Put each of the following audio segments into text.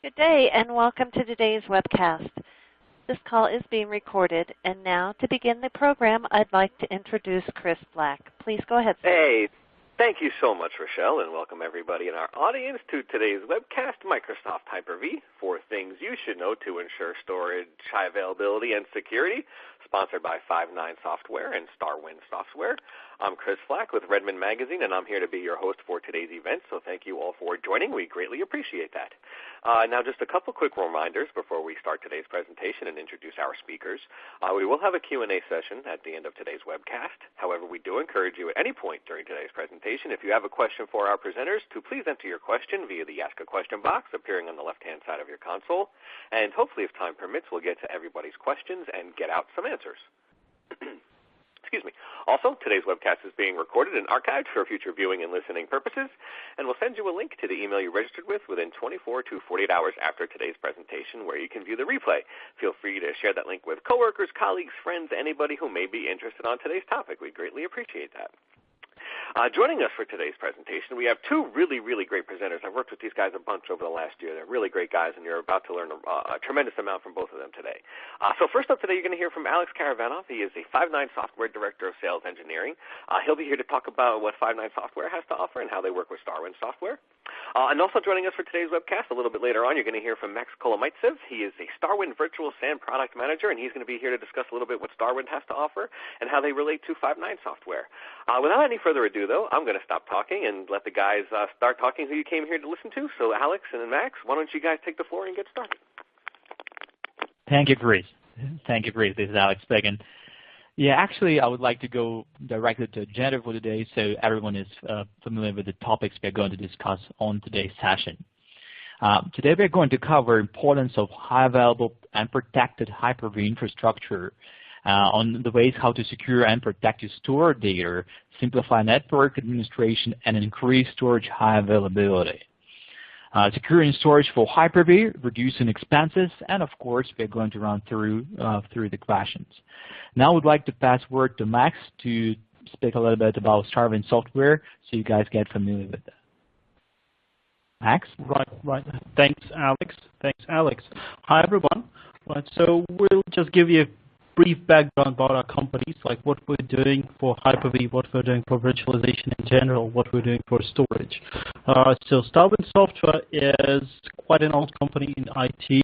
Good day, and welcome to today's webcast. This call is being recorded, and now to begin the program, I'd like to introduce Chris Black. Please go ahead, sir. Hey, thank you so much, Rochelle, and welcome everybody in our audience to today's webcast, Microsoft Hyper-V, 4 things you should know to ensure storage, high availability, and security, sponsored by Five9 Software and StarWind Software. I'm Chris Black with Redmond Magazine, and I'm here to be your host for today's event, so thank you all for joining. We greatly appreciate that. Now, just a couple quick reminders before we start today's presentation and introduce our speakers. We will have a Q&A session at the end of today's webcast. However, we do encourage you at any point during today's presentation, if you have a question for our presenters, to please enter your question via the Ask a Question box appearing on the left-hand side of your console. And hopefully, if time permits, we'll get to everybody's questions and get out some answers. Excuse me. Also, today's webcast is being recorded and archived for future viewing and listening purposes, and we'll send you a link to the email you registered with within 24 to 48 hours after today's presentation, where you can view the replay. Feel free to share that link with coworkers, colleagues, friends, anybody who may be interested on today's topic. We greatly appreciate that. Joining us for today's presentation, we have 2 really, really great presenters. I've worked with these guys a bunch over the last year. They're really great guys, and you're about to learn a tremendous amount from both of them today. So first up today, you're going to hear from Alex Karavanov. He is a Five9 Software Director of Sales Engineering. He'll be here to talk about what Five9 Software has to offer and how they work with StarWind Software. And also joining us for today's webcast, a little bit later on, you're going to hear from Max Kolomaitsev. He is a StarWind Virtual SAN Product Manager, and he's going to be here to discuss a little bit what StarWind has to offer and how they relate to Five9 Software. Without any further ado, though, I'm going to stop talking and let the guys start talking who you came here to listen to. So Alex and Max, why don't you guys take the floor and get started? Thank you, Chris. Thank you, Chris. This is Alex speaking. Yeah, actually, I would like to go directly to the agenda for today so everyone is familiar with the topics we're going to discuss on today's session. Today we're going to cover importance of high available and protected Hyper-V infrastructure, on the ways how to secure and protect your stored data, simplify network administration, and increase storage high availability. Securing storage for Hyper-V, reducing expenses, and of course, we're going to run through the questions. Now I would like to pass word to Max to speak a little bit about StarWind Software so you guys get familiar with that. Max? Right. Thanks, Alex. Hi, everyone. Right, so we'll just give you a brief background about our companies, like what we're doing for Hyper-V, what we're doing for virtualization in general, what we're doing for storage. So StarWind Software is quite an old company in IT.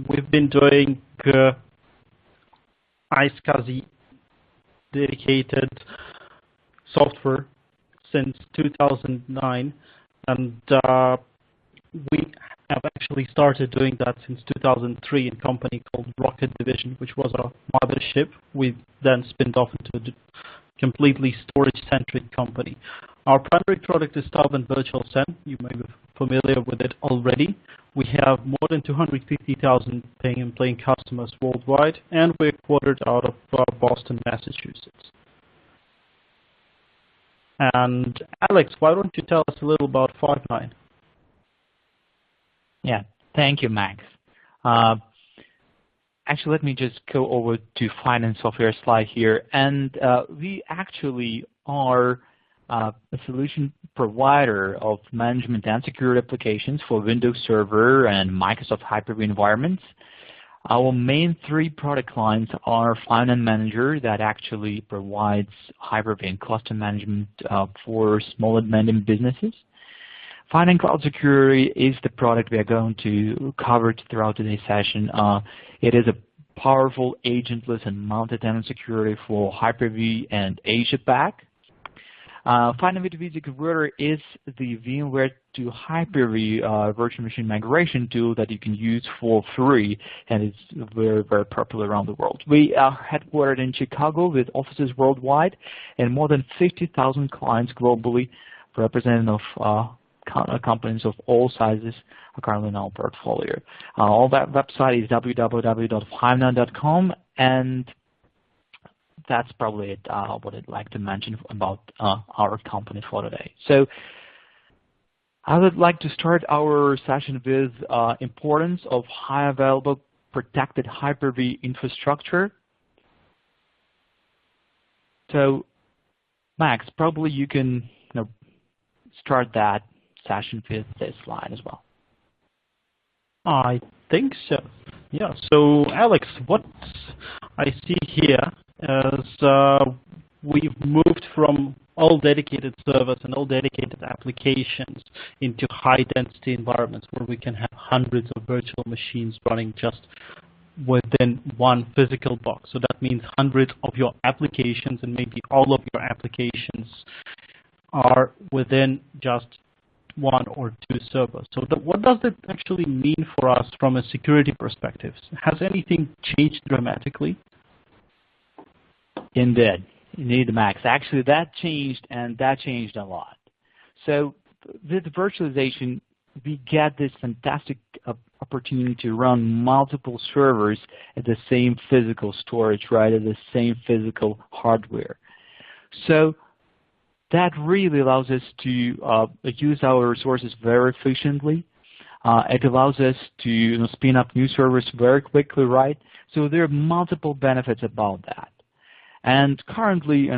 We've been doing iSCSI dedicated software since 2009, and we have actually started doing that since 2003 in a company called Rocket Division, which was our mothership. We then spinned off into a completely storage-centric company. Our primary product is StarWind Virtual SAN. You may be familiar with it already. We have more than 250,000 paying and playing customers worldwide, and we're quartered out of Boston, Massachusetts. And Alex, why don't you tell us a little about Five9? Yeah, thank you, Max. Actually, let me just go over to Five9 Software slide here. And we actually are a solution provider of management and security applications for Windows Server and Microsoft Hyper-V environments. Our main 3 product lines are Five9 Manager that actually provides Hyper-V and cluster management for small and medium businesses. Five9 Cloud Security is the product we are going to cover throughout today's session. It is a powerful agentless and multi-tenant security for Hyper-V and Asia-Pac. Five9 V2V Converter is the VMware to Hyper-V virtual machine migration tool that you can use for free, and it's very, very popular around the world. We are headquartered in Chicago with offices worldwide and more than 50,000 clients globally, representing of companies of all sizes are currently in our portfolio. All that website is www.five9.com, and that's probably it, what I'd like to mention about our company for today. So I would like to start our session with importance of high available protected Hyper-V infrastructure. So Max, probably you can start that session with this slide as well. I think so. Yeah. So, Alex, what I see here is we've moved from all dedicated servers and all dedicated applications into high-density environments where we can have hundreds of virtual machines running just within one physical box. So that means hundreds of your applications, and maybe all of your applications are within just one or two servers. So what does it actually mean for us from a security perspective? Has anything changed dramatically? Indeed, Max. Actually, that changed, and that changed a lot. So with virtualization, we get this fantastic opportunity to run multiple servers at the same physical storage, right, at the same physical hardware. So that really allows us to use our resources very efficiently. It allows us to spin up new servers very quickly, right? So there are multiple benefits about that. And currently,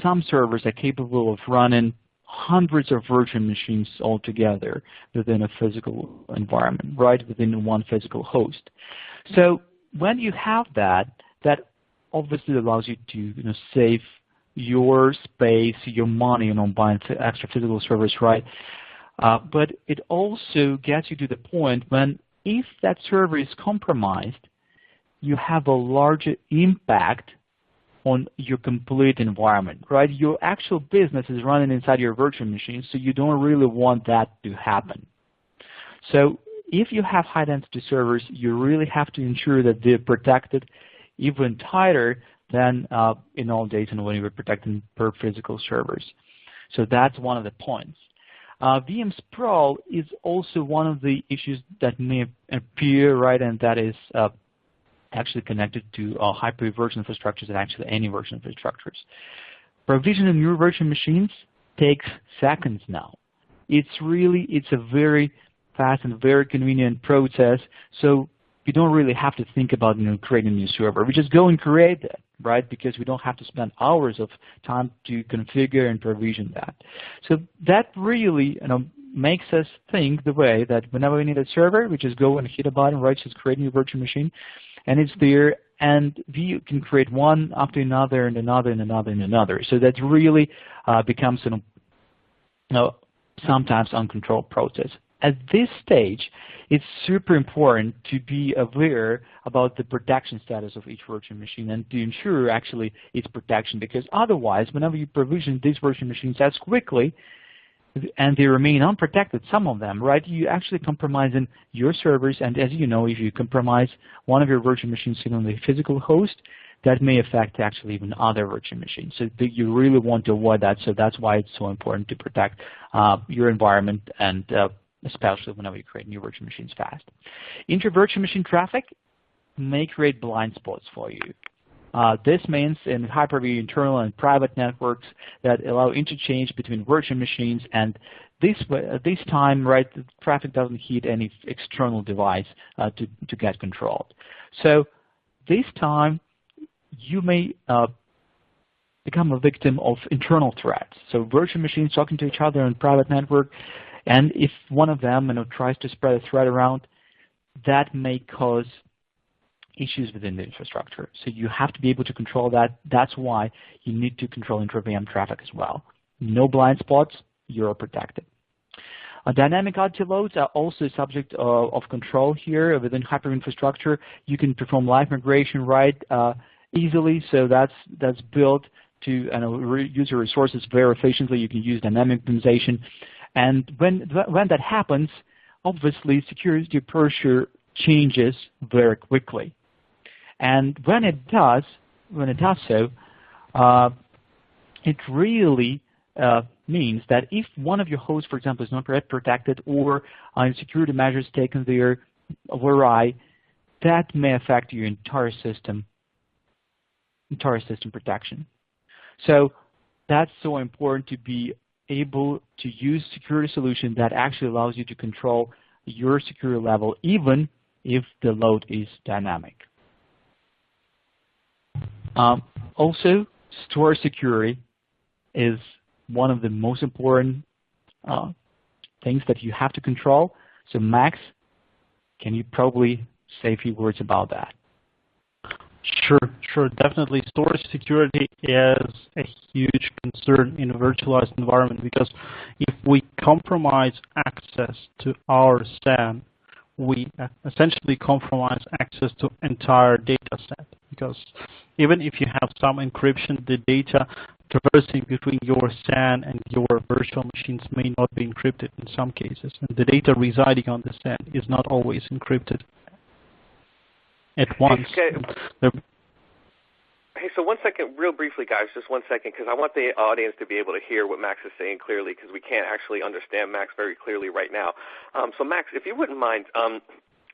some servers are capable of running hundreds of virtual machines altogether within a physical environment, right, within one physical host. So when you have that, that obviously allows you to save your space, your money, buying extra physical servers, right? But it also gets you to the point when if that server is compromised, you have a larger impact on your complete environment, right? Your actual business is running inside your virtual machine, so you don't really want that to happen. So if you have high-density servers, you really have to ensure that they're protected even tighter than in old days and when you were protecting per physical servers. So that's one of the points. VM sprawl is also one of the issues that may appear, right, and that is actually connected to Hyper-V virtual infrastructures and actually any virtual infrastructures. Provisioning new virtual machines takes seconds now. It's a very fast and very convenient process, so you don't really have to think about creating a new server. We just go and create it, right, because we don't have to spend hours of time to configure and provision that. So that really makes us think the way that whenever we need a server, we just go and hit a button, right, just create a new virtual machine, and it's there, and we can create one after another and another and another and another. So that really becomes sometimes uncontrolled process. At this stage, it's super important to be aware about the protection status of each virtual machine and to ensure actually its protection, because otherwise, whenever you provision these virtual machines as quickly, and they remain unprotected, some of them, right, you actually compromising your servers, and as you know, if you compromise one of your virtual machines on the physical host, that may affect actually even other virtual machines. So you really want to avoid that, so that's why it's so important to protect your environment, and especially whenever you create new virtual machines fast. Inter-virtual machine traffic may create blind spots for you. This means in Hyper-V internal and private networks that allow interchange between virtual machines, and this time, right, the traffic doesn't hit any external device to get controlled. So this time, you may become a victim of internal threats. So virtual machines talking to each other in private network, and if one of them tries to spread a threat around, that may cause issues within the infrastructure. So you have to be able to control that. That's why you need to control intra-VM traffic as well. No blind spots, you're protected. Dynamic RT loads are also subject of control here within Hyper-V infrastructure. You can perform live migration easily, so that's built to use your resources very efficiently. You can use dynamic optimization. And when that happens, obviously security posture changes very quickly. And when it does so, it really means that if one of your hosts, for example, is not protected or security measures taken there awry, that may affect your entire system protection. So that's so important to be able to use security solution that actually allows you to control your security level even if the load is dynamic. Also, store security is one of the most important things that you have to control. So Max, Can you probably say a few words about that? Sure, definitely. Storage security is a huge concern in a virtualized environment, because if we compromise access to our SAN, we essentially compromise access to entire data set. Because even if you have some encryption, the data traversing between your SAN and your virtual machines may not be encrypted in some cases, and the data residing on the SAN is not always encrypted at once. Hey, so 1 second, real briefly, guys, just 1 second, because I want the audience to be able to hear what Max is saying clearly, because we can't actually understand Max very clearly right now. So Max, if you wouldn't mind,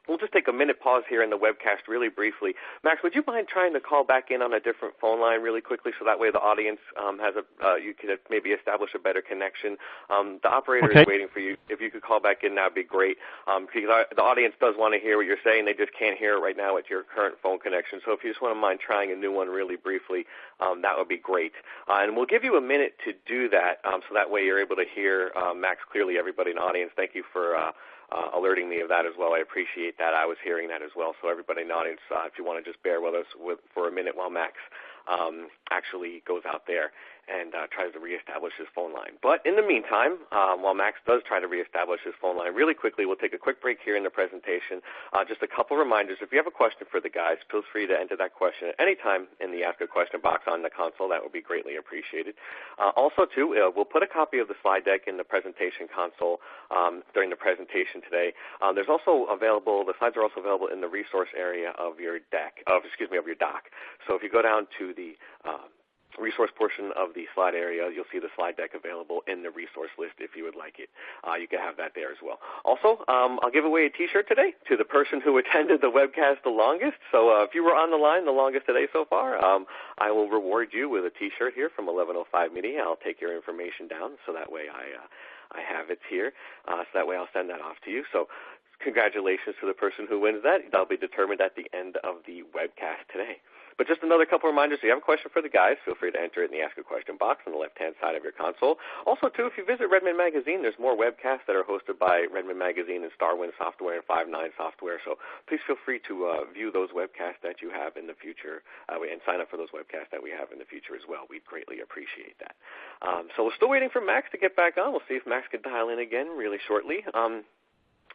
we'll just take a minute pause here in the webcast really briefly. Max, would you mind trying to call back in on a different phone line really quickly, so that way the audience you could maybe establish a better connection? The operator is waiting for you. If you could call back in, that would be great. Because the audience does want to hear what you're saying. They just can't hear it right now at your current phone connection. So if you just want to mind trying a new one really briefly, that would be great. And we'll give you a minute to do that, so that way you're able to hear Max clearly, everybody in the audience. Thank you for alerting me of that as well. I appreciate that. I was hearing that as well. So everybody in the audience, if you want to just bear with us for a minute while Max actually goes out there and tries to reestablish his phone line. But in the meantime, while Max does try to reestablish his phone line, really quickly, we'll take a quick break here in the presentation. Just a couple reminders. If you have a question for the guys, feel free to enter that question at any time in the Ask a Question box on the console. That would be greatly appreciated. Also, too, we'll put a copy of the slide deck in the presentation console during the presentation today. There's also available, the slides are also available in the resource area of your of your dock. So if you go down to the resource portion of the slide area, you'll see the slide deck available in the resource list if you would like it. You can have that there as well. Also, I'll give away a T-shirt today to the person who attended the webcast the longest. So if you were on the line the longest today so far, I will reward you with a T-shirt here from 1105 Media. I'll take your information down so that way I have it here. So that way I'll send that off to you. So congratulations to the person who wins that. That'll be determined at the end of the webcast today. But just another couple reminders. If you have a question for the guys, feel free to enter it in the Ask a Question box on the left-hand side of your console. Also, too, if you visit Redmond Magazine, there's more webcasts that are hosted by Redmond Magazine and StarWind Software and 5.9 Software. So please feel free to view those webcasts that you have in the future and sign up for those webcasts that we have in the future as well. We'd greatly appreciate that. So we're still waiting for Max to get back on. We'll see if Max can dial in again really shortly.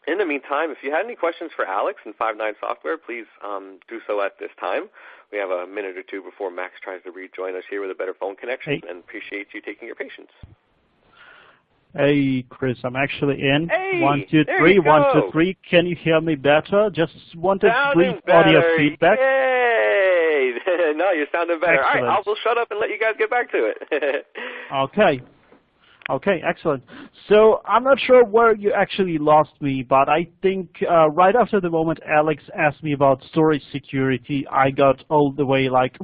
In the meantime, if you had any questions for Alex and 5.9 Software, please do so at this time. We have a minute or two before Max tries to rejoin us here with a better phone connection, and appreciate you taking your patience. Hey, Chris, I'm actually in. Hey, 1, 2, 3, 1, 2, 3. Can you hear me better? Just wanted brief audio feedback. Yay! No, you're sounding better. Excellent. All right, I'll shut up and let you guys get back to it. Okay, excellent. So I'm not sure where you actually lost me, but I think right after the moment Alex asked me about storage security, I got all the way like,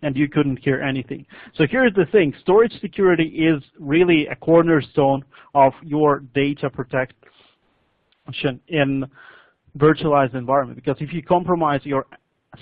and you couldn't hear anything. So here's the thing. Storage security is really a cornerstone of your data protection in virtualized environment, because if you compromise your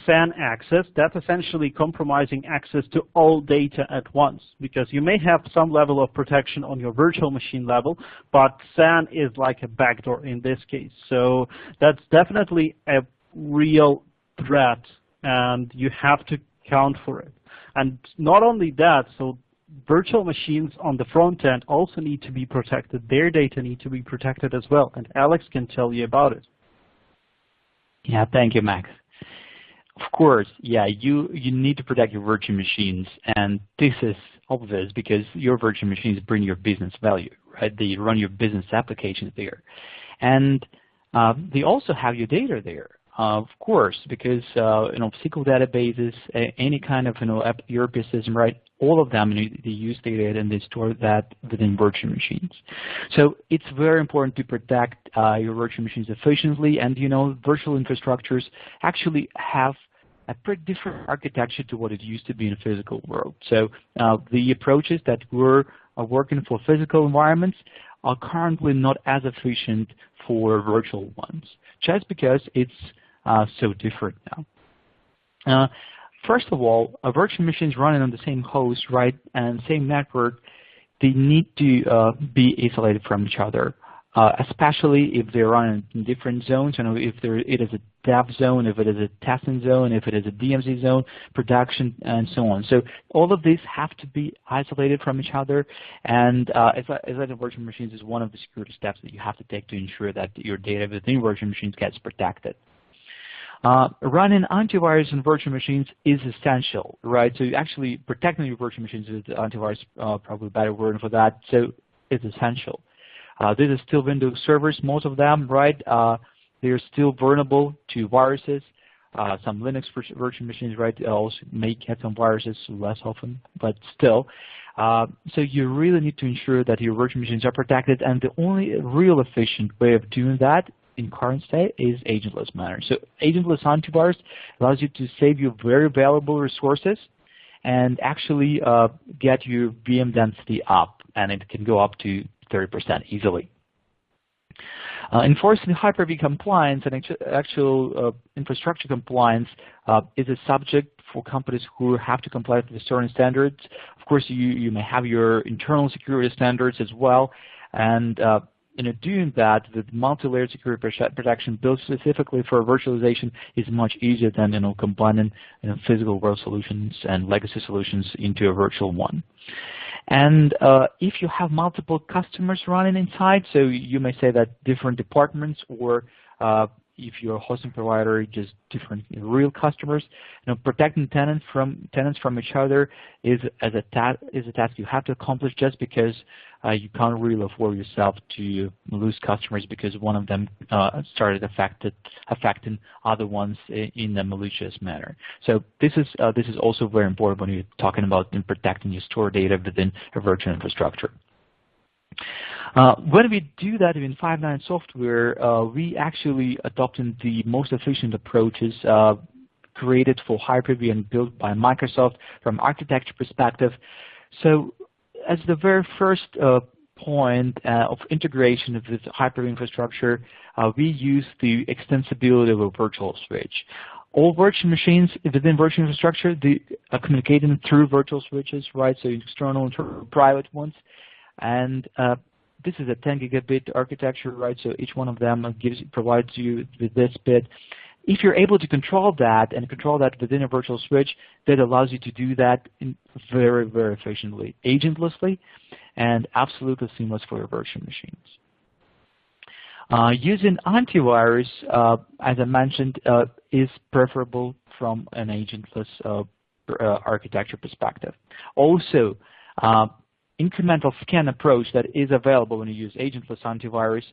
SAN access, that's essentially compromising access to all data at once, because you may have some level of protection on your virtual machine level, but SAN is like a backdoor in this case. So that's definitely a real threat, and you have to count for it. And not only that, so virtual machines on the front end also need to be protected. Their data need to be protected as well, and Alex can tell you about it. Yeah, thank you, Max. Of course, yeah, you need to protect your virtual machines, and this is obvious because your virtual machines bring your business value, right? They run your business applications there. And they also have your data there, of course, because SQL databases, any kind of ERP system, right? All of them, they use data and they store that within virtual machines. So it's very important to protect your virtual machines efficiently, and virtual infrastructures actually have a pretty different architecture to what it used to be in the physical world. So the approaches that we're working for physical environments are currently not as efficient for virtual ones, just because it's so different now. First of all, virtual machines running on the same host, right, and same network, they need to be isolated from each other. especially if they run in different zones. If it is a dev zone, if it is a testing zone, if it is a DMZ zone, production, and so on. So all of these have to be isolated from each other, and isolated virtual machines is one of the security steps that you have to take to ensure that your data within virtual machines gets protected. Running antivirus on virtual machines is essential, right? So actually protecting your virtual machines with antivirus, probably a better word for that, so it's essential. This is still Windows servers, most of them, right? They're still vulnerable to viruses. Some Linux virtual machines, right, also may get some viruses less often, but still. So you really need to ensure that your virtual machines are protected, and the only real efficient way of doing that in current state is agentless manner. So agentless antivirus allows you to save you very valuable resources and actually get your VM density up, and it can go up to 30% easily. Enforcing Hyper-V compliance and actual infrastructure compliance is a subject for companies who have to comply with certain standards. Of course, you may have your internal security standards as well, and doing that with multi-layered security protection built specifically for virtualization is much easier than combining physical world solutions and legacy solutions into a virtual one. And if you have multiple customers running inside, so you may say that different departments, or if you're a hosting provider, just different real customers, protecting tenants from each other is a task you have to accomplish, just because you can't really afford yourself to lose customers because one of them started affecting other ones in a malicious manner. So this is also very important when you're talking about protecting your store data within a virtual infrastructure. When we do that in 5.9 software, we actually adopted the most efficient approaches created for Hyper-V and built by Microsoft from architecture perspective. So as the very first point of integration of this Hyper-V infrastructure, we use the extensibility of a virtual switch. All virtual machines within virtual infrastructure, they are communicating through virtual switches, right? So external and private ones. And this is a 10 gigabit architecture, right? So each one of them provides you with this bit. If you're able to control that and control that within a virtual switch, that allows you to do that very, very efficiently, agentlessly, and absolutely seamless for your virtual machines. Using antivirus, as I mentioned, is preferable from an agentless architecture perspective. Also, incremental scan approach that is available when you use agentless antivirus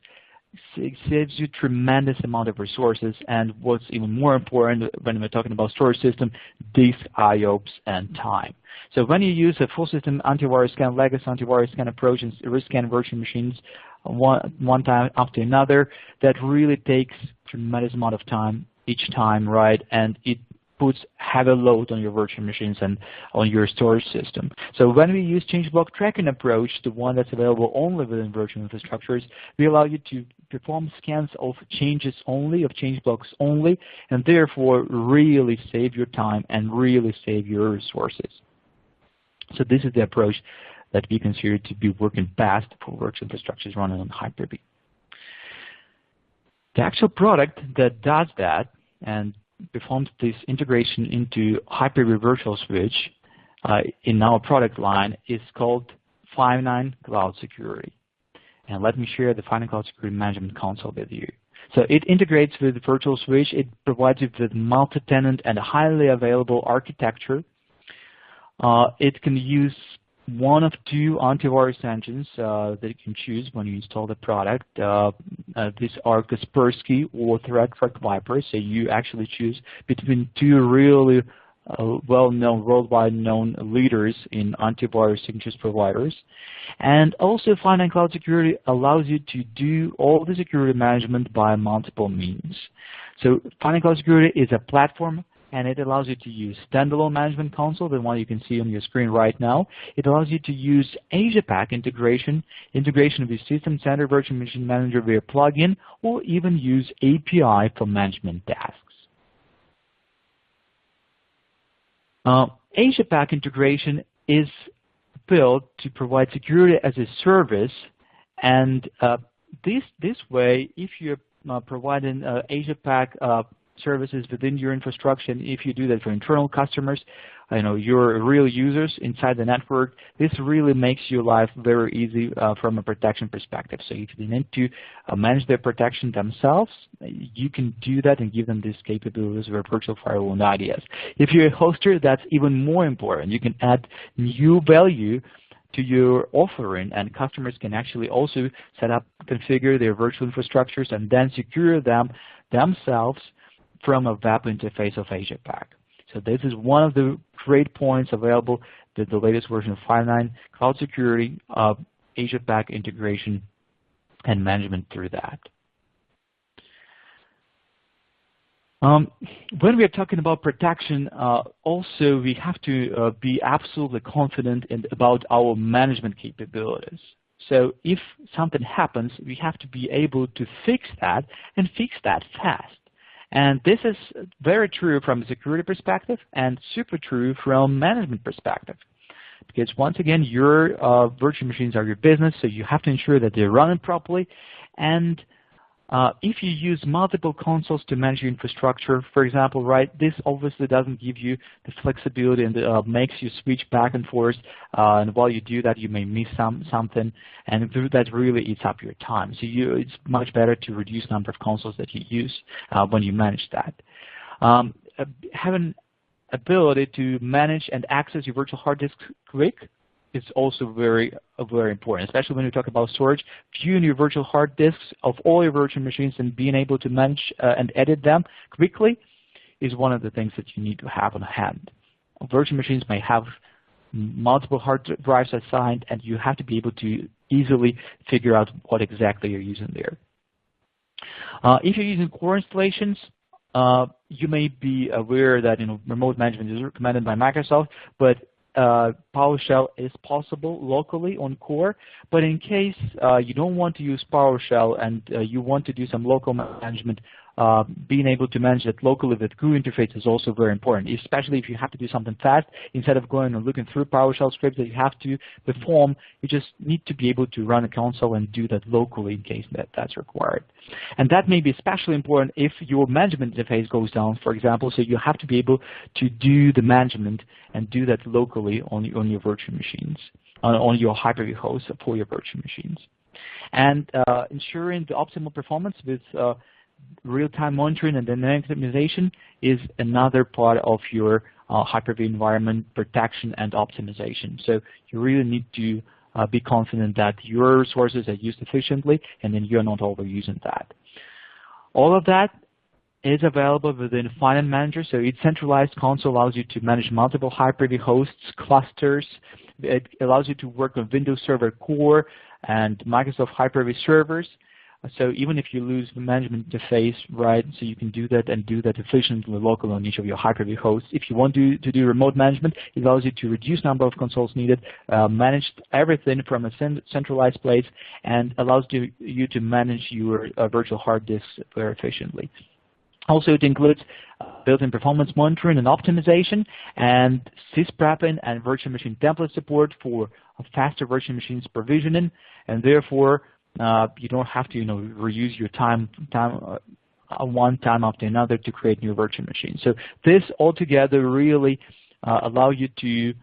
saves you tremendous amount of resources, and what's even more important when we're talking about storage system, disk IOPS and time. So when you use a full system antivirus scan, legacy antivirus scan approach, and rescan virtual machines one time after another, that really takes tremendous amount of time each time, right? And it puts heavy load on your virtual machines and on your storage system. So when we use change block tracking approach, the one that's available only within virtual infrastructures, we allow you to perform scans of changes only, of change blocks only, and therefore really save your time and really save your resources. So this is the approach that we consider to be working best for virtual infrastructures running on Hyper-V. The actual product that does that and performs this integration into Hyper-V Virtual Switch in our product line is called 5.9 Cloud Security. And let me share the 5.9 Cloud Security Management Console with you. So it integrates with the Virtual Switch. It provides you with multi-tenant and highly available architecture. It can use one of two antivirus engines that you can choose when you install the product. These are Kaspersky or ThreatViper. So you actually choose between two really well-known, worldwide known leaders in antivirus signatures providers. And also 5.9 Cloud Security allows you to do all the security management by multiple means. So 5.9 Cloud Security is a platform, and it allows you to use standalone management console, the one you can see on your screen right now. It allows you to use Asia-Pac integration with the System Center Virtual Machine Manager via plugin, or even use API for management tasks. Asia-Pac integration is built to provide security as a service, and this way, if you're providing Asia Pac services within your infrastructure, and if you do that for internal customers, your real users inside the network, this really makes your life very easy from a protection perspective. So if they need to manage their protection themselves, you can do that and give them these capabilities with virtual firewall and IDS. If you're a hoster, that's even more important. You can add new value to your offering, and customers can actually also set up, configure their virtual infrastructures, and then secure them themselves from a web interface of Asia Pac. So this is one of the great points available with the latest version of 5.9, cloud security, Asia Pac integration, and management through that. When we are talking about protection, also we have to be absolutely confident about our management capabilities. So if something happens, we have to be able to fix that and fix that fast. And this is very true from a security perspective and super true from management perspective. Because once again, your virtual machines are your business, so you have to ensure that they're running properly. And if you use multiple consoles to manage your infrastructure, for example, this obviously doesn't give you the flexibility and makes you switch back and forth. And while you do that, you may miss something, and that really eats up your time. So it's much better to reduce the number of consoles that you use when you manage that. Having ability to manage and access your virtual hard disk quick is also very important, especially when you talk about storage. Viewing your virtual hard disks of all your virtual machines and being able to manage and edit them quickly is one of the things that you need to have on hand. Virtual machines may have multiple hard drives assigned, and you have to be able to easily figure out what exactly you're using there. If you're using core installations, you may be aware that remote management is recommended by Microsoft, but PowerShell is possible locally on core. But in case you don't want to use PowerShell and you want to do some local management, being able to manage it locally with GUI interface is also very important, especially if you have to do something fast. Instead of going and looking through PowerShell scripts that you have to perform, you just need to be able to run a console and do that locally in case that's required. And that may be especially important if your management interface goes down, for example, so you have to be able to do the management and do that locally on your virtual machines, on your Hyper-V hosts for your virtual machines. And ensuring the optimal performance with real-time monitoring and dynamic optimization is another part of your Hyper-V environment protection and optimization. So you really need to be confident that your resources are used efficiently and then you're not overusing that. All of that is available within Finance Manager. So its centralized console allows you to manage multiple Hyper-V hosts, clusters. It allows you to work on Windows Server Core and Microsoft Hyper-V servers. So even if you lose the management interface, so you can do that and do that efficiently locally on each of your Hyper-V hosts. If you want to do remote management, it allows you to reduce number of consoles needed, manage everything from a centralized place, and allows you to manage your virtual hard disks very efficiently. Also, it includes built-in performance monitoring and optimization, and sysprepping and virtual machine template support for faster virtual machines provisioning, and therefore you don't have to reuse your time one time after another to create new virtual machines. So this altogether really allow you to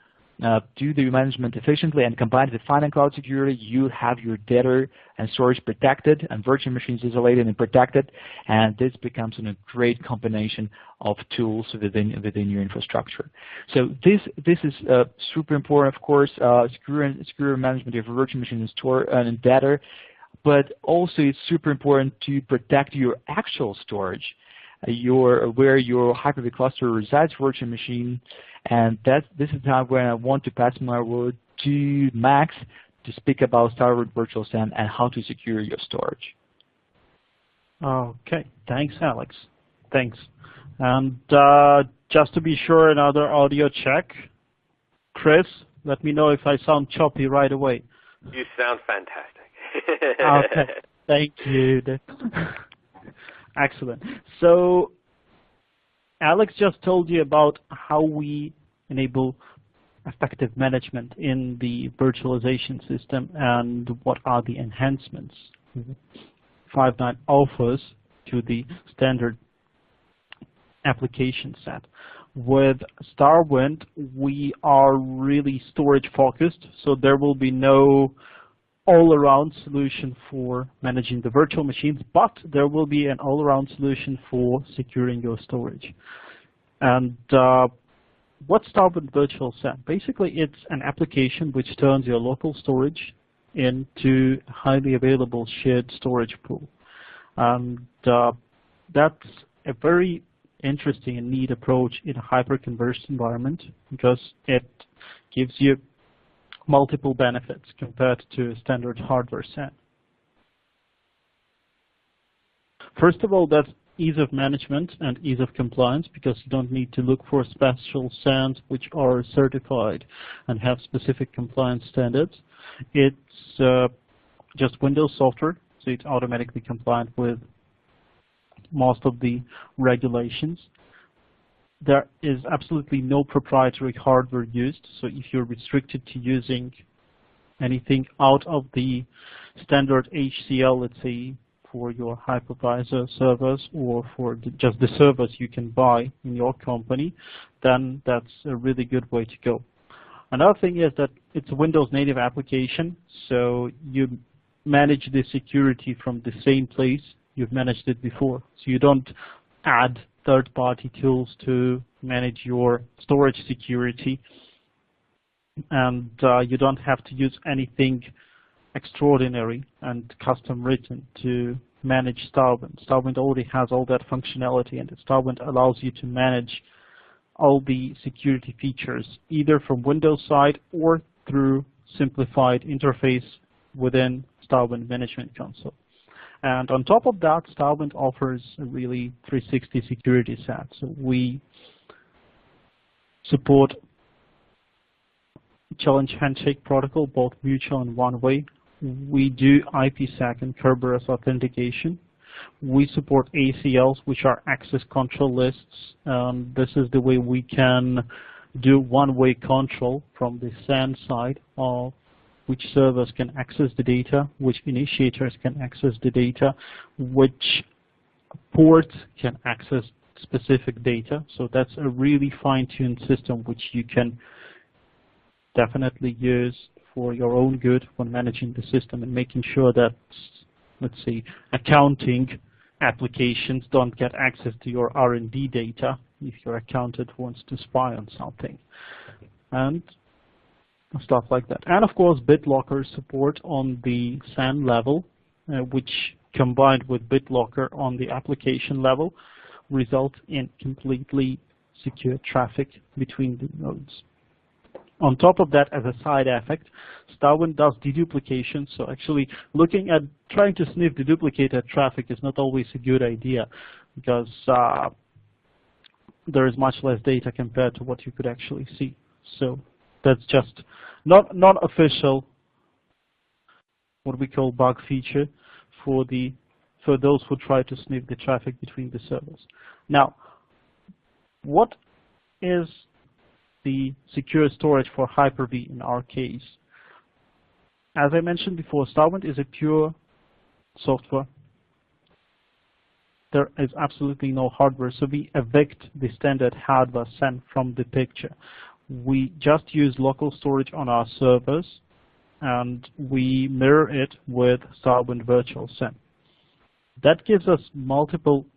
do the management efficiently, and combined with finance cloud security, you have your data and storage protected and virtual machines isolated and protected, and this becomes a great combination of tools within your infrastructure. So this is super important, of course, secure management of your virtual machine and data, but also it's super important to protect your actual storage, where your Hyper-V cluster resides virtual machine. And this is time when I want to pass my word to Max to speak about StarWind Virtual SAN and how to secure your storage. Okay, thanks, Alex. Thanks. And just to be sure, another audio check. Chris, let me know if I sound choppy right away. You sound fantastic. Okay, thank you. Excellent. So Alex just told you about how we enable effective management in the virtualization system and what are the enhancements 5.9 offers to the standard application set. With StarWind, we are really storage focused, so there will be no all-around solution for managing the virtual machines, but there will be an all-around solution for securing your storage. And what's StarWind Virtual SAN? Basically, it's an application which turns your local storage into a highly available shared storage pool. And that's a very interesting and neat approach in a hyper-converged environment because it gives you multiple benefits compared to standard hardware SAN. First of all, that's ease of management and ease of compliance because you don't need to look for special SANs which are certified and have specific compliance standards. It's just Windows software, so it's automatically compliant with most of the regulations. There is absolutely no proprietary hardware used, so if you're restricted to using anything out of the standard HCL, let's say, for your hypervisor servers or for just the servers you can buy in your company, then that's a really good way to go. Another thing is that it's a Windows native application, so you manage the security from the same place you've managed it before. So you don't add third-party tools to manage your storage security, and you don't have to use anything extraordinary and custom written to manage StarWind. StarWind already has all that functionality, and StarWind allows you to manage all the security features either from Windows side or through simplified interface within StarWind Management Console. And on top of that, StarWind offers a really 360 security set. So we support challenge handshake protocol, both mutual and one-way. We do IPsec and Kerberos authentication. We support ACLs, which are access control lists. This is the way we can do one-way control from the SAN side of which servers can access the data, which initiators can access the data, which ports can access specific data. So that's a really fine-tuned system which you can definitely use for your own good when managing the system and making sure that, let's say, accounting applications don't get access to your R&D data if your accountant wants to spy on something. And stuff like that. And of course, BitLocker support on the SAN level, which combined with BitLocker on the application level result in completely secure traffic between the nodes. On top of that, as a side effect, StarWind does deduplication. So actually looking at trying to sniff the duplicated traffic is not always a good idea because there is much less data compared to what you could actually see. So that's just not official, what we call bug feature for those who try to sniff the traffic between the servers. Now, what is the secure storage for Hyper-V in our case? As I mentioned before, StarWind is a pure software. There is absolutely no hardware, so we evict the standard hardware SAN from the picture. We just use local storage on our servers, and we mirror it with StarWind Virtual SAN. That gives us multiple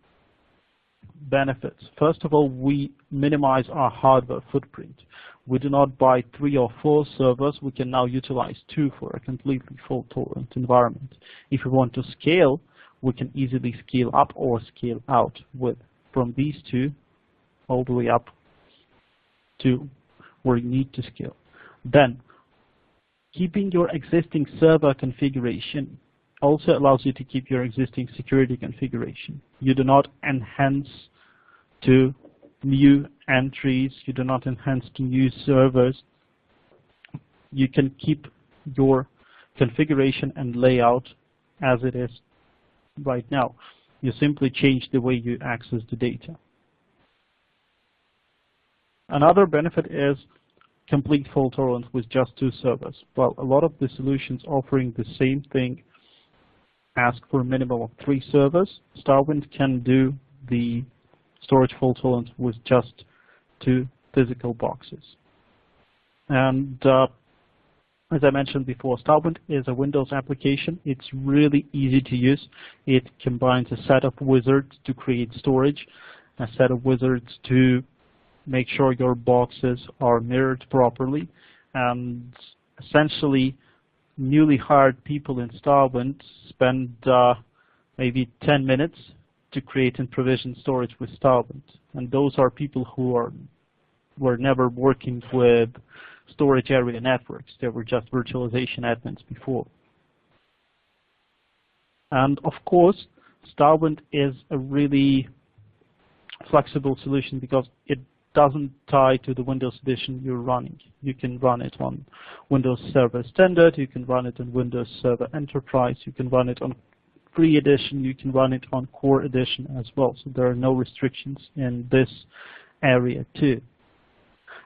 benefits. First of all, we minimize our hardware footprint. We do not buy 3 or 4 servers. We can now utilize 2 for a completely fault-tolerant environment. If we want to scale, we can easily scale up or scale out from these 2 all the way up to where you need to scale. Then, keeping your existing server configuration also allows you to keep your existing security configuration. You do not enhance to new entries. You do not enhance to new servers. You can keep your configuration and layout as it is right now. You simply change the way you access the data. Another benefit is complete fault tolerance with just 2 servers. Well, a lot of the solutions offering the same thing ask for a minimum of 3 servers, StarWind can do the storage fault tolerance with just 2 physical boxes. And as I mentioned before, StarWind is a Windows application. It's really easy to use. It combines a set of wizards to create storage, a set of wizards to make sure your boxes are mirrored properly, and essentially newly hired people in StarWind spend maybe 10 minutes to create and provision storage with StarWind. And those are people who were never working with storage area networks. They were just virtualization admins before. And of course, StarWind is a really flexible solution because it doesn't tie to the Windows edition you're running. You can run it on Windows Server Standard, you can run it on Windows Server Enterprise, you can run it on Free Edition, you can run it on Core Edition as well. So there are no restrictions in this area too.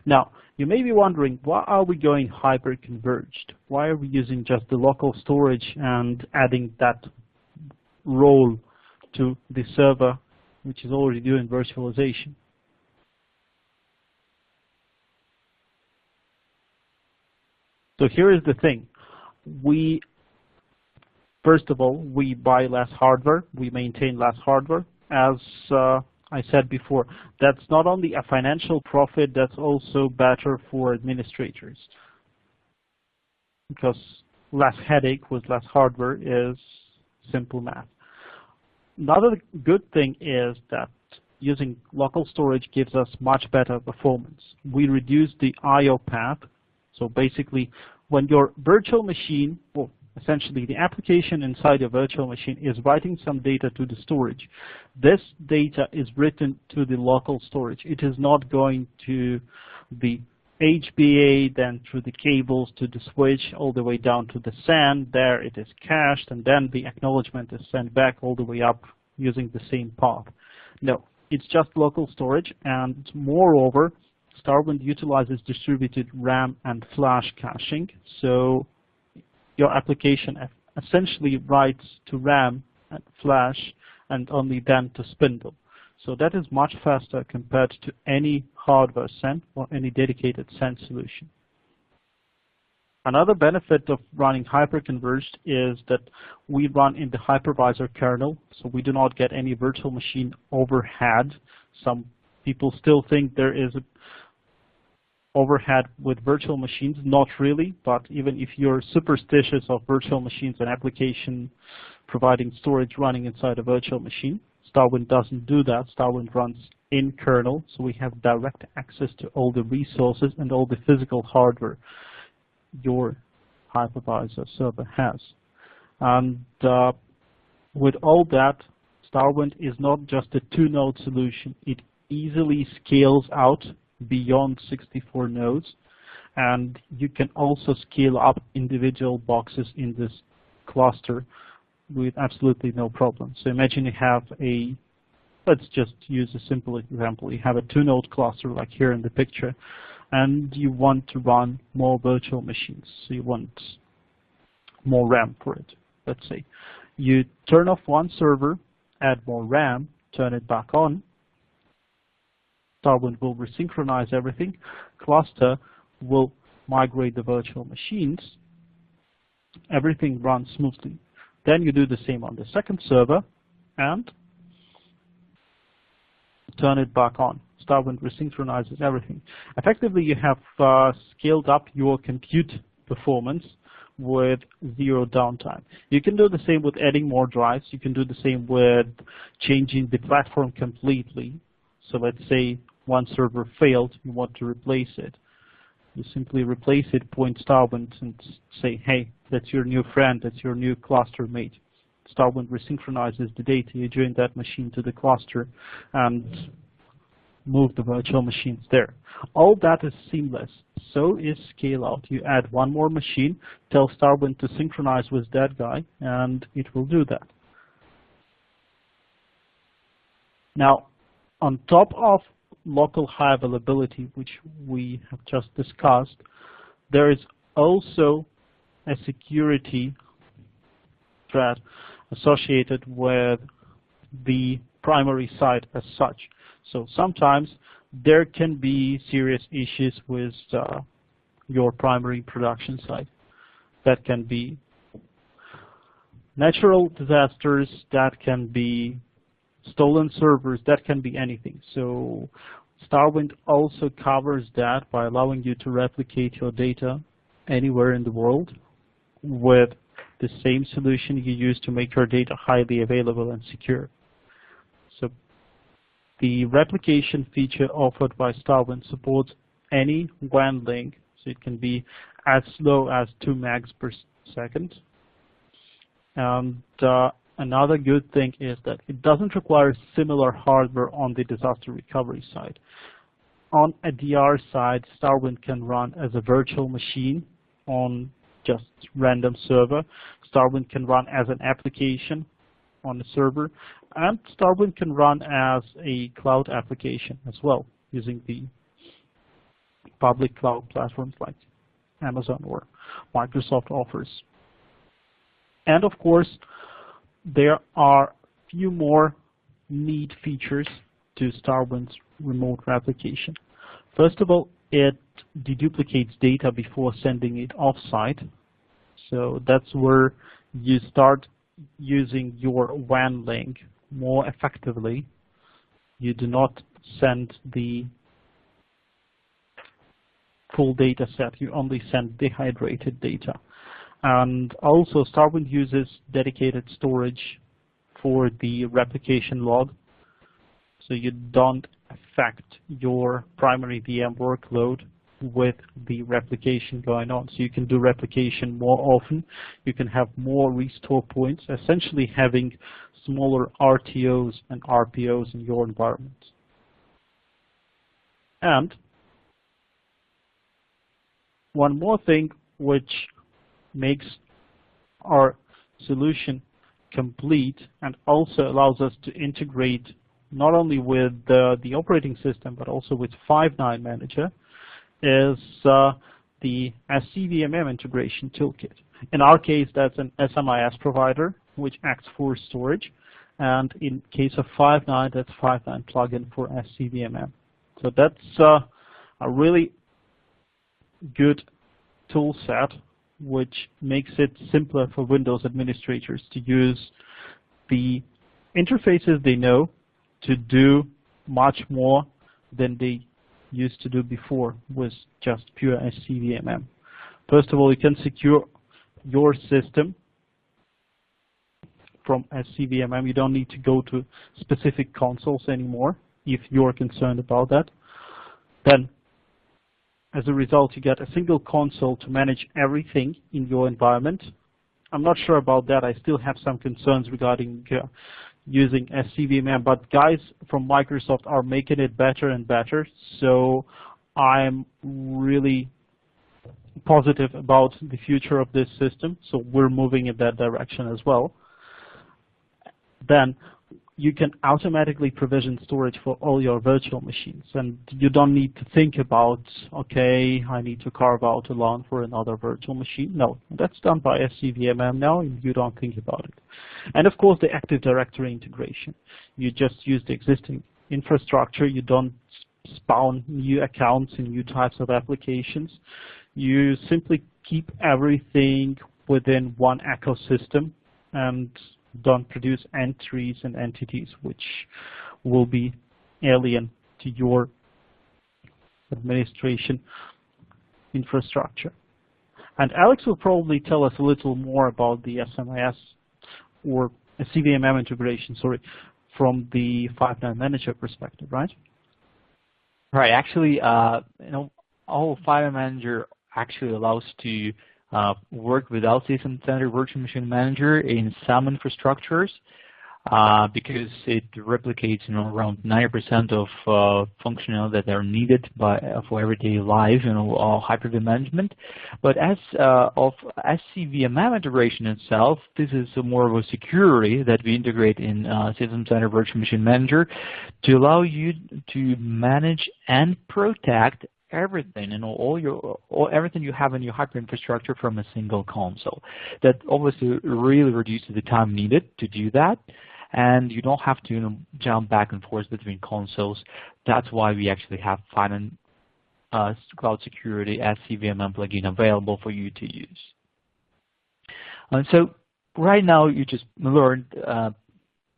Now, you may be wondering, why are we going hyper-converged? Why are we using just the local storage and adding that role to the server, which is already doing virtualization? So here is the thing. First of all, we buy less hardware, we maintain less hardware. As I said before, that's not only a financial profit, that's also better for administrators. Because less headache with less hardware is simple math. Another good thing is that using local storage gives us much better performance. We reduce the I/O path. So basically, when your virtual machine, well, essentially the application inside your virtual machine is writing some data to the storage, this data is written to the local storage. It is not going to the HBA, then through the cables to the switch, all the way down to the SAN. There it is cached, and then the acknowledgement is sent back all the way up using the same path. No, it's just local storage, and moreover, StarWind utilizes distributed RAM and flash caching. So your application essentially writes to RAM and flash and only then to spindle. So that is much faster compared to any hardware SAN or any dedicated SAN solution. Another benefit of running hyperconverged is that we run in the hypervisor kernel, so we do not get any virtual machine overhead. Some people still think there is a overhead with virtual machines. Not really, but even if you're superstitious of virtual machines and application providing storage running inside a virtual machine, StarWind doesn't do that. StarWind runs in kernel, so we have direct access to all the resources and all the physical hardware your hypervisor server has. And with all that, StarWind is not just a 2-node solution. It easily scales out beyond 64 nodes, and you can also scale up individual boxes in this cluster with absolutely no problem. So imagine you have let's just use a simple example. You have a 2-node cluster like here in the picture, and you want to run more virtual machines. So you want more RAM for it, let's say. You turn off one server, add more RAM, turn it back on. StarWind will resynchronize everything. Cluster will migrate the virtual machines. Everything runs smoothly. Then you do the same on the second server and turn it back on. StarWind resynchronizes everything. Effectively, you have scaled up your compute performance with 0 downtime. You can do the same with adding more drives. You can do the same with changing the platform completely. So let's say one server failed, you want to replace it. You simply replace it, point StarWind, and say, hey, that's your new friend, that's your new cluster mate. StarWind resynchronizes the data. You join that machine to the cluster and move the virtual machines there. All that is seamless. So is scale out. You add one more machine, tell StarWind to synchronize with that guy, and it will do that. Now, on top of local high availability, which we have just discussed, there is also a security threat. associated with the primary site as such. So sometimes there can be serious issues with your primary production site. That can be natural disasters, that can be stolen servers, that can be anything. So StarWind also covers that by allowing you to replicate your data anywhere in the world with the same solution you use to make your data highly available and secure. So the replication feature offered by StarWind supports any WAN link, so it can be as slow as 2 megs per second. And another good thing is that it doesn't require similar hardware on the disaster recovery side. On a DR side, StarWind can run as a virtual machine on just random server. StarWind can run as an application on a server, and StarWind can run as a cloud application as well, using the public cloud platforms like Amazon or Microsoft offers. And of course, there are few more neat features to StarWind's remote replication. First of all, it deduplicates data before sending it off-site. So that's where you start using your WAN link more effectively. You do not send the full data set, you only send dehydrated data. And also StarWind uses dedicated storage for the replication log, so you don't affect your primary VM workload with the replication going on. So you can do replication more often, you can have more restore points, essentially having smaller RTOs and RPOs in your environment. And one more thing which makes our solution complete and also allows us to integrate not only with the operating system but also with SNINE Manager is the SCVMM integration toolkit. In our case, that's an SMI-S provider which acts for storage, and in case of SNINE, that's SNINE plugin for SCVMM. So that's a really good tool set which makes it simpler for Windows administrators to use the interfaces they know to do much more than they used to do before with just pure SCVMM. First of all, you can secure your system from SCVMM. You don't need to go to specific consoles anymore if you're concerned about that. Then, as a result, you get a single console to manage everything in your environment. I'm not sure about that. I still have some concerns regarding using SCVMM, but guys from Microsoft are making it better and better, so I'm really positive about the future of this system, so we're moving in that direction as well. Then you can automatically provision storage for all your virtual machines, and you don't need to think about, okay, I need to carve out a LAN for another virtual machine. No, that's done by SCVMM now, and you don't think about it. And of course, the Active Directory integration. You just use the existing infrastructure. You don't spawn new accounts and new types of applications. You simply keep everything within one ecosystem and don't produce entries and entities which will be alien to your administration infrastructure. And Alex will probably tell us a little more about the SMI-S or CVMM integration, sorry, from the SNINE Manager perspective, right? Right. Actually, all SNINE Manager actually allows to work without System Center Virtual Machine Manager in some infrastructures because it replicates around 90% of functionality that are needed for everyday life, Hyper-V management. But as of SCVMM integration itself, this is more of a security that we integrate in System Center Virtual Machine Manager to allow you to manage and protect everything and everything you have in your hyper infrastructure from a single console. That obviously really reduces the time needed to do that, and you don't have to jump back and forth between consoles. That's why we actually have Finance Cloud Security SCVMM plugin available for you to use. So right now you just learned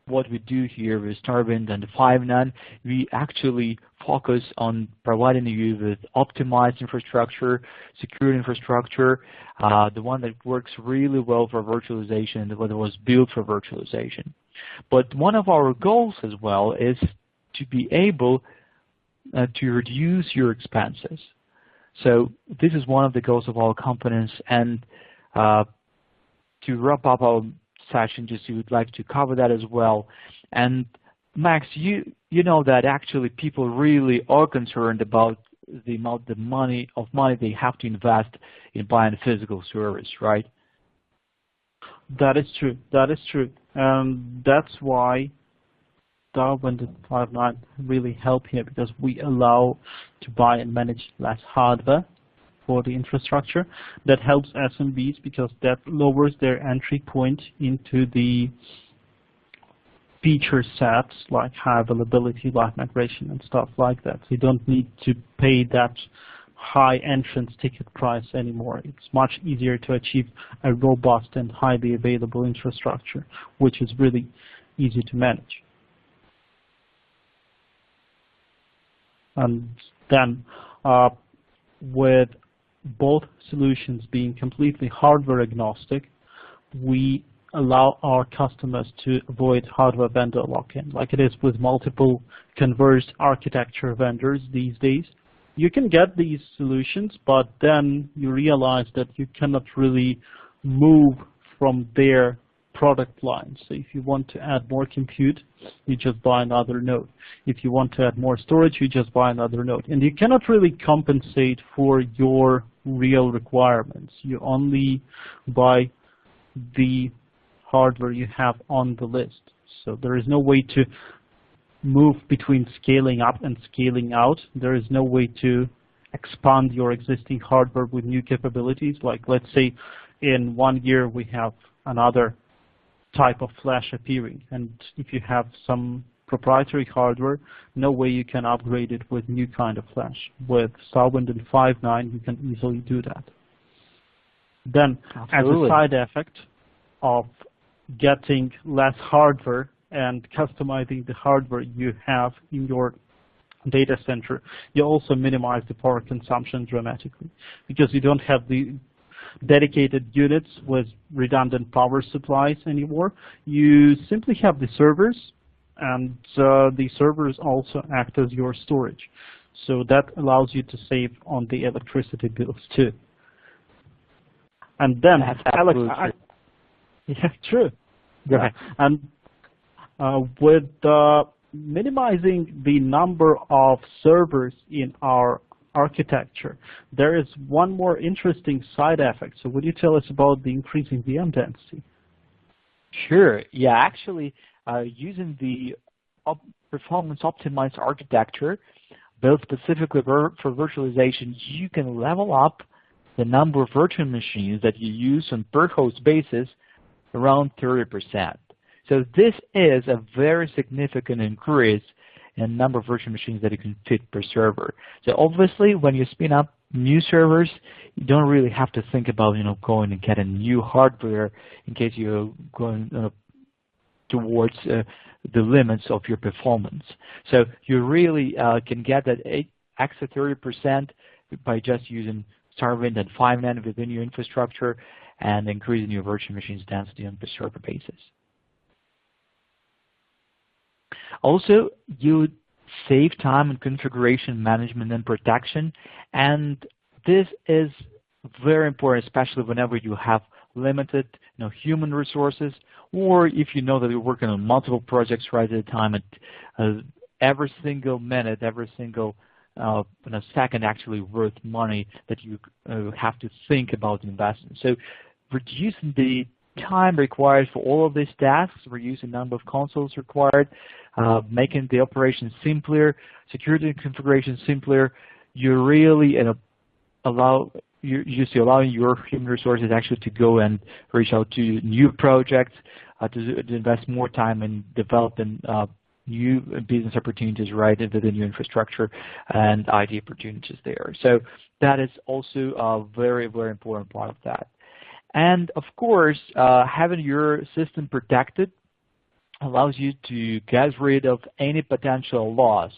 what we do here with StarWind and the 5.9. We actually focus on providing you with optimized infrastructure, secure infrastructure, the one that works really well for virtualization, that was built for virtualization. But one of our goals as well is to be able to reduce your expenses. So this is one of the goals of our companies, and to wrap up our session, just you would like to cover that as well. And Max, you know that actually people really are concerned about the amount of money they have to invest in buying a physical service, right? That is true. That is true. That's why StarWind and 5.9 really help here, because we allow to buy and manage less hardware for the infrastructure. That helps SMBs because that lowers their entry point into the feature sets like high availability, live migration, and stuff like that. So you don't need to pay that high entrance ticket price anymore. It's much easier to achieve a robust and highly available infrastructure, which is really easy to manage. And then with both solutions being completely hardware agnostic, we allow our customers to avoid hardware vendor lock-in, like it is with multiple converged architecture vendors these days. You can get these solutions, but then you realize that you cannot really move from their product line. So if you want to add more compute, you just buy another node. If you want to add more storage, you just buy another node. And you cannot really compensate for your real requirements. You only buy the hardware you have on the list. So there is no way to move between scaling up and scaling out. There is no way to expand your existing hardware with new capabilities. Like, let's say in 1 year we have another type of flash appearing, and if you have some proprietary hardware, no way you can upgrade it with new kind of flash. With StarWind and 5.9, you can easily do that. Then, Absolutely. As a side effect of getting less hardware and customizing the hardware you have in your data center, you also minimize the power consumption dramatically, because you don't have the dedicated units with redundant power supplies anymore. You simply have the servers, and the servers also act as your storage. So that allows you to save on the electricity bills too. And then, Alex, yeah, true. Yeah. And with minimizing the number of servers in our architecture, there is one more interesting side effect. So would you tell us about the increasing VM density? Sure. Yeah, actually, using the performance optimized architecture built specifically for virtualization, you can level up the number of virtual machines that you use on per host basis around 30%. So this is a very significant increase in number of virtual machines that you can fit per server. So obviously, when you spin up new servers, you don't really have to think about going and getting new hardware in case you're going towards the limits of your performance. So you really can get that extra 30% by just using StarWind and 5.9 within your infrastructure and increasing your virtual machines density on per server basis. Also, you save time in configuration management and protection, and this is very important, especially whenever you have limited human resources, or if you know that you're working on multiple projects right at a time, and every single minute, every single second actually worth money that you have to think about investing. So reducing the time required for all of these tasks, reducing the number of consoles required, making the operation simpler, security and configuration simpler, you're really allowing your human resources actually to go and reach out to new projects, to invest more time in developing new business opportunities right into the new infrastructure and IT opportunities there. So that is also a very, very important part of that. And of course, having your system protected allows you to get rid of any potential loss,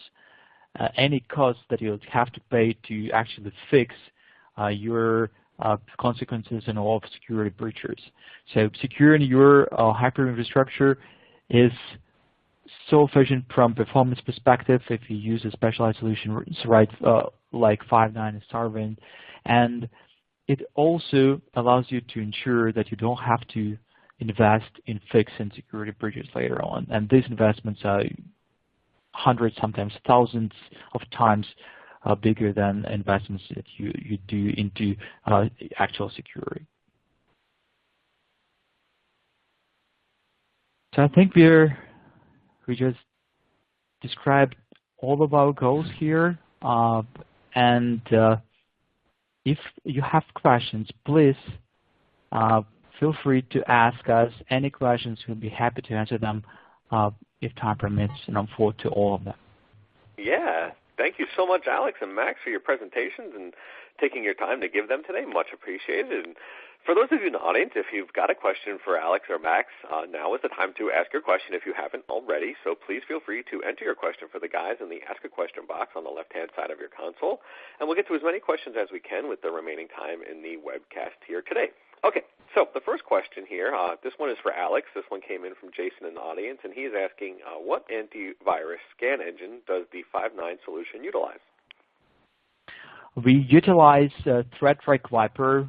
any cost that you'll have to pay to actually fix your consequences and all of security breaches. So securing your hyper infrastructure is so efficient from performance perspective if you use a specialized solution right like 5.9 and StarWind, and it also allows you to ensure that you don't have to invest in fixing security breaches later on. And these investments are hundreds, sometimes thousands of times bigger than investments that you do into actual security. So I think we just described all of our goals here, and if you have questions, please feel free to ask us any questions. We'll be happy to answer them if time permits, and I'm forward to all of them. Yeah. Thank you so much, Alex and Max, for your presentations and taking your time to give them today. Much appreciated. And for those of you in the audience, if you've got a question for Alex or Max, now is the time to ask your question if you haven't already. So please feel free to enter your question for the guys in the Ask a Question box on the left-hand side of your console. And we'll get to as many questions as we can with the remaining time in the webcast here today. Okay, so the first question here, this one is for Alex. This one came in from Jason in the audience, and he's asking, what antivirus scan engine does the 5.9 solution utilize? We utilize ThreatRisk Viper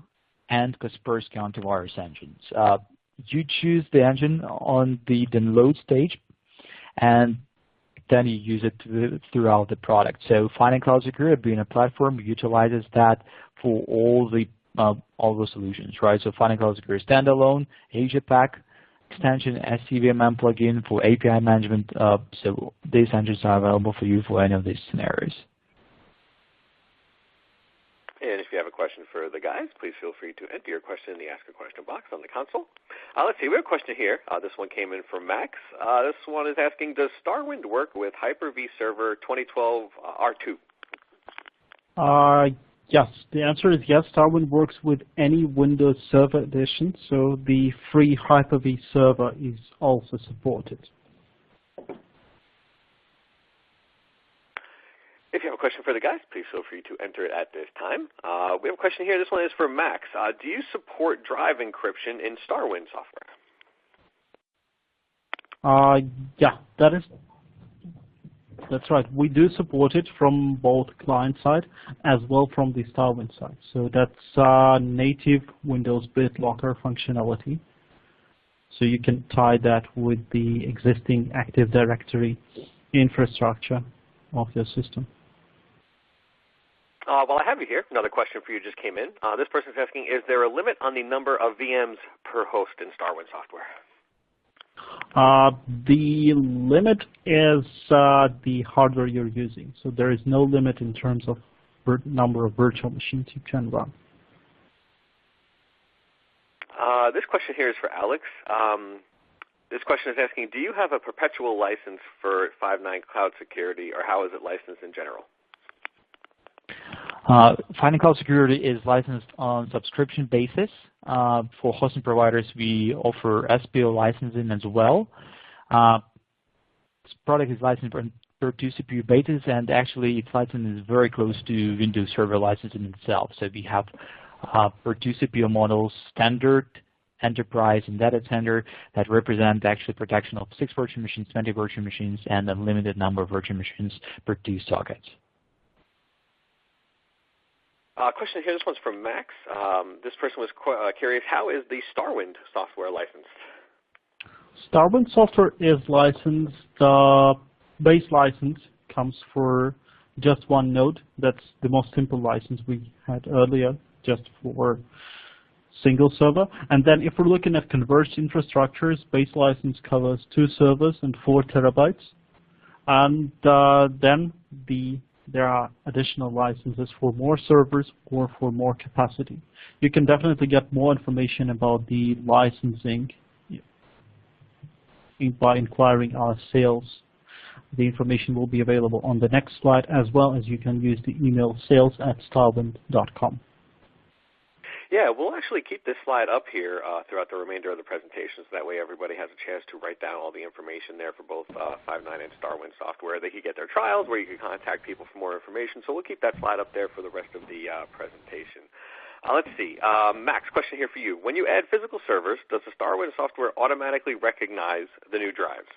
and Kaspersky antivirus engines. You choose the engine on the download stage, and then you use it throughout the product. So Finding Cloud Security, being a platform, utilizes that for all the solutions, right? So Finding Cloud Security standalone, Asia Pack extension, SCVMM plugin for API management. So these engines are available for you for any of these scenarios. And if you have a question for the guys, please feel free to enter your question in the Ask a Question box on the console. Let's see, we have a question here. This one came in from Max. This one is asking, does StarWind work with Hyper-V Server 2012 R2? Yes, the answer is yes. StarWind works with any Windows Server edition, so the free Hyper-V server is also supported. If you have a question for the guys, please feel free to enter it at this time. We have a question here. This one is for Max. Do you support drive encryption in StarWind software? Yeah, that's right. We do support it from both client side as well from the StarWind side. So that's native Windows BitLocker functionality. So you can tie that with the existing Active Directory infrastructure of your system. While I have you here, another question for you just came in. This person is asking, is there a limit on the number of VMs per host in StarWind software? The limit is the hardware you're using. So there is no limit in terms of number of virtual machines you can run. This question here is for Alex. This question is asking, do you have a perpetual license for 5.9 Cloud Security, or how is it licensed in general? Finding Cloud Security is licensed on subscription basis. For hosting providers, we offer SPO licensing as well. This product is licensed per 2 CPU basis, and actually its license is very close to Windows Server licensing itself. So we have per 2 CPU models, standard, enterprise, and data center that represent actually protection of 6 virtual machines, 20 virtual machines, and a limited number of virtual machines per 2 sockets. Question here, this one's from Max. This person was curious, how is the StarWind software licensed? StarWind software is licensed, the base license comes for just one node. That's the most simple license we had earlier, just for single server. And then if we're looking at converged infrastructures, base license covers 2 servers and 4 terabytes. And then the there are additional licenses for more servers or for more capacity. You can definitely get more information about the licensing by inquiring our sales. The information will be available on the next slide, as well as you can use the email sales@starwind.com. Yeah, we'll actually keep this slide up here throughout the remainder of the presentation, so that way everybody has a chance to write down all the information there for both Five9 and StarWind software. They can get their trials, where you can contact people for more information. So we'll keep that slide up there for the rest of the presentation. Let's see. Max, question here for you. When you add physical servers, does the StarWind software automatically recognize the new drives?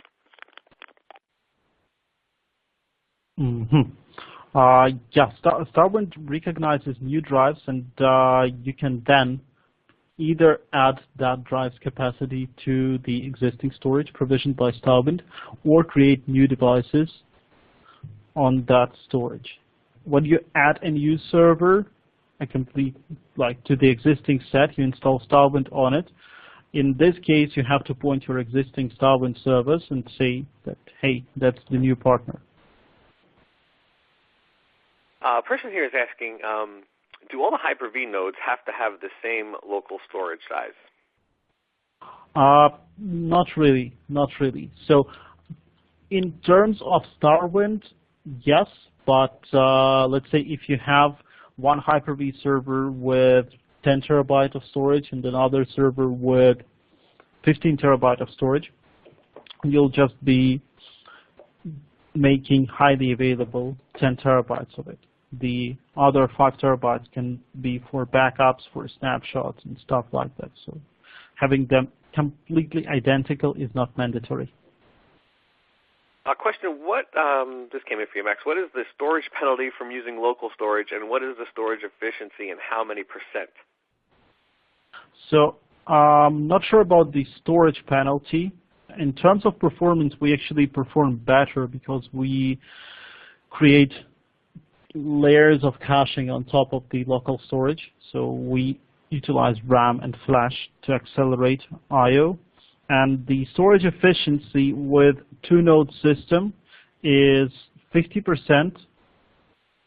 Yeah, StarWind recognizes new drives, and you can then either add that drive's capacity to the existing storage provisioned by StarWind or create new devices on that storage. When you add a new server, to the existing set, you install StarWind on it. In this case, you have to point your existing StarWind servers and say that, hey, that's the new partner. A person here is asking, do all the Hyper-V nodes have to have the same local storage size? Not really. So in terms of StarWind, yes, but let's say if you have one Hyper-V server with 10 terabyte of storage and another server with 15 terabyte of storage, you'll just be making highly available 10 terabytes of it. The other 5 terabytes can be for backups, for snapshots, and stuff like that. So having them completely identical is not mandatory. A question, this came in for you, Max. What is the storage penalty from using local storage, and what is the storage efficiency, and how many %? So I'm not sure about the storage penalty. In terms of performance, we actually perform better because we create layers of caching on top of the local storage. So we utilize RAM and flash to accelerate I/O. And the storage efficiency with two-node system is 50%.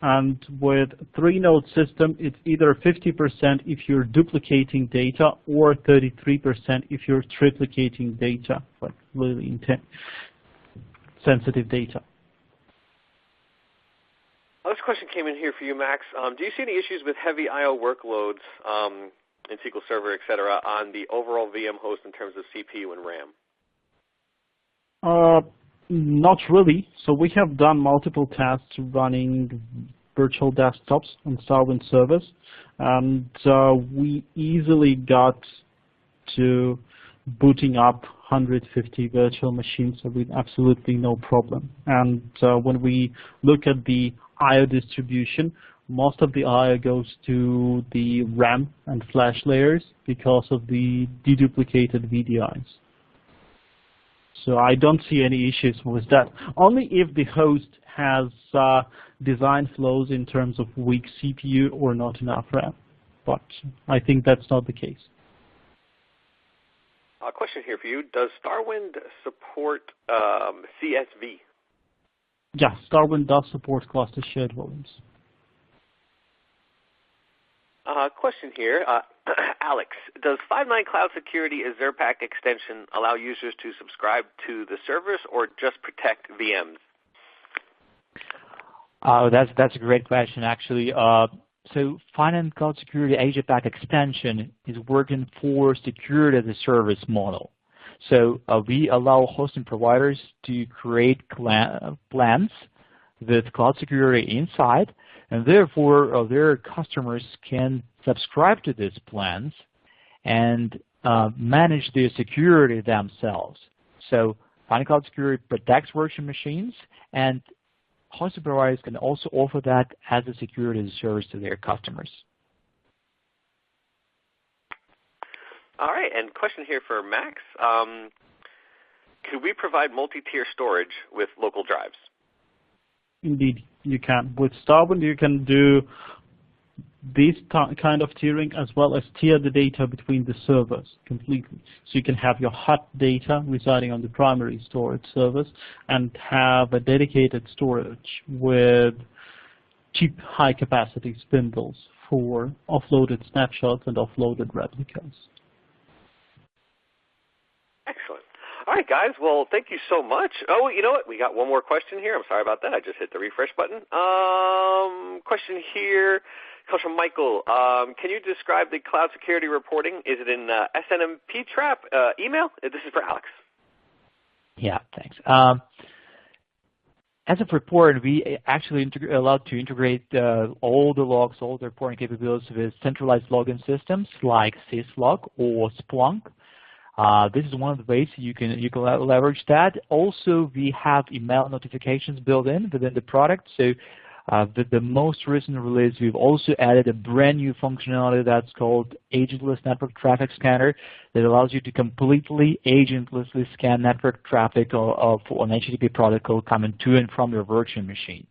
And with three-node system, it's either 50% if you're duplicating data or 33% if you're triplicating data, like really sensitive data. This question came in here for you, Max. Do you see any issues with heavy I/O workloads in SQL Server, et cetera, on the overall VM host in terms of CPU and RAM? Not really. So we have done multiple tests running virtual desktops on StarWind servers, and we easily got to booting up 150 virtual machines with absolutely no problem. And when we look at the I/O distribution, most of the I/O goes to the RAM and flash layers because of the deduplicated VDIs. So I don't see any issues with that. Only if the host has design flows in terms of weak CPU or not enough RAM. But I think that's not the case. A question here for you. Does StarWind support CSV? Yeah, StarWind does support cluster shared volumes. Question here. Alex, does Five9 Cloud Security AZURE Pack extension allow users to subscribe to the service or just protect VMs? That's a great question, actually. So Five9 Cloud Security AZURE Pack extension is working for security as a service model. So we allow hosting providers to create plans with cloud security inside, and therefore their customers can subscribe to these plans and manage their security themselves. So Five9 Cloud Security protects virtual machines, and hosting providers can also offer that as a security as a service to their customers. All right, and question here for Max. Could we provide multi-tier storage with local drives? Indeed, you can. With StarWind, you can do this kind of tiering as well as tier the data between the servers completely. So you can have your hot data residing on the primary storage servers and have a dedicated storage with cheap high-capacity spindles for offloaded snapshots and offloaded replicas. Excellent. All right, guys. Well, thank you so much. Oh, you know what? We got one more question here. I'm sorry about that. I just hit the refresh button. Question here comes from Michael. Can you describe the cloud security reporting? Is it in SNMP trap email? This is for Alex. Yeah, thanks. As of report, we actually allowed to integrate all the logs, all the reporting capabilities with centralized login systems like syslog or Splunk. This is one of the ways you can leverage that. Also, we have email notifications built in within the product. So with the most recent release, we've also added a brand new functionality that's called Agentless Network Traffic Scanner that allows you to completely agentlessly scan network traffic of an HTTP protocol coming to and from your virtual machines.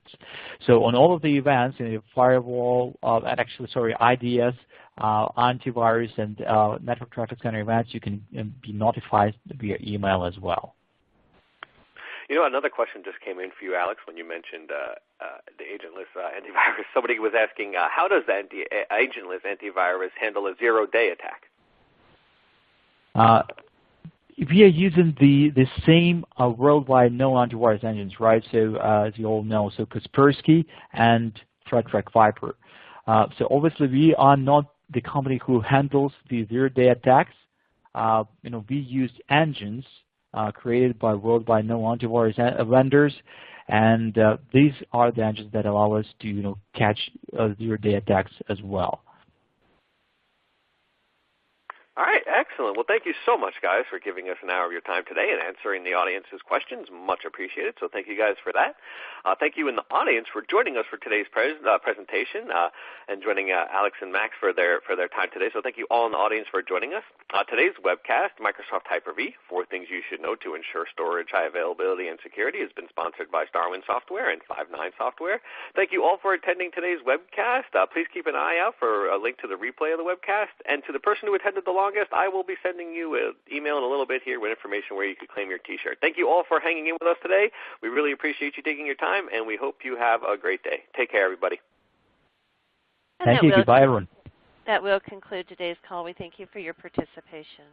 So on all of the events, firewall, IDS, antivirus, and network traffic scanner events, you can be notified via email as well. You know, another question just came in for you, Alex, when you mentioned the agentless antivirus. Somebody was asking, how does the agentless antivirus handle a zero-day attack? We are using the same worldwide no antivirus engines, right? So as you all know, so Kaspersky and ThreatTrack Viper. So obviously we are not the company who handles the zero-day attacks. We use engines created by worldwide no antivirus vendors, and these are the engines that allow us to catch zero-day attacks as well. All right, excellent. Well, thank you so much, guys, for giving us an hour of your time today and answering the audience's questions. Much appreciated, so thank you guys for that. Thank you in the audience for joining us for today's presentation and joining Alex and Max for their time today. So thank you all in the audience for joining us. Today's webcast, Microsoft Hyper-V, 4 Things You Should Know to Ensure Storage, High Availability, and Security, has been sponsored by StarWind Software and Five9 Software. Thank you all for attending today's webcast. Please keep an eye out for a link to the replay of the webcast. And to the person who attended the longest, I will be sending you an email in a little bit here with information where you can claim your T-shirt. Thank you all for hanging in with us today. We really appreciate you taking your time, and we hope you have a great day. Take care, everybody. Thank you. Goodbye, everyone. That will conclude today's call. We thank you for your participation.